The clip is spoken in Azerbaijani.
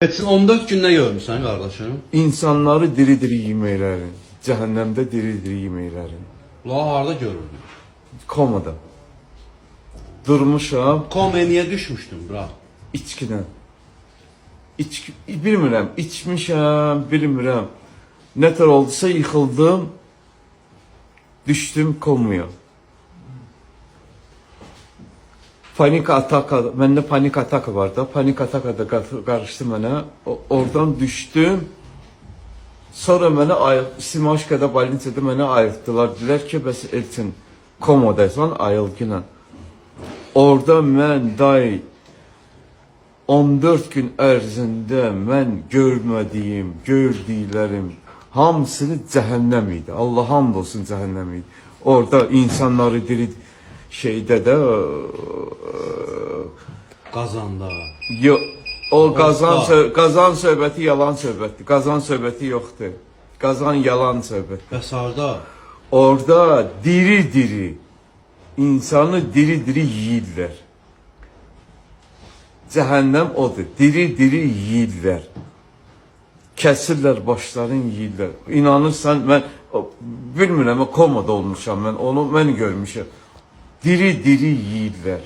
Etsin 14 gün nə görmüsən qardaşım? İnsanları diri-diri yeməklərin, cəhənnəmdə diri-diri yeməklərin. La harda görürdün? Komada. Durmuşam Komaya niyə düşmüşdün bura? içkidən. Bilmirəm, içmişəm, bilmirəm. Nətər oldusa yıxıldım, düşdüm komaya. Panik ataka, məndə panik ataka var da, panik ataka da qarışdı mənə. Oradan düşdüm. Sonra mənə Simaşkada больницada mənə ayırtdılar. Dedilər ki, bəs Elçin komadaysan, ayılgınla. Orada mən day 14 gün ərzində mən görmədiyim, gördüklərim hamısını cəhənnəm idi. Allah hamd olsun cəhənnəm idi. Orada insanları diri şeydə də Qazanda. o qazan söhbəti yalan söhbətdir. Qazan söhbəti yoxdur. Qazan yalan söhbət. Bəs harda? Orada diri-diri insanı diri-diri yeyirlər. Cəhənnəm odur. Diri-diri yeyirlər. Kəsirlər başlarını yeyirlər. İnanırsan mən bilmirəm komada olmuşam mən. Onu mən görmüşəm. Diri-diri yeyirlər.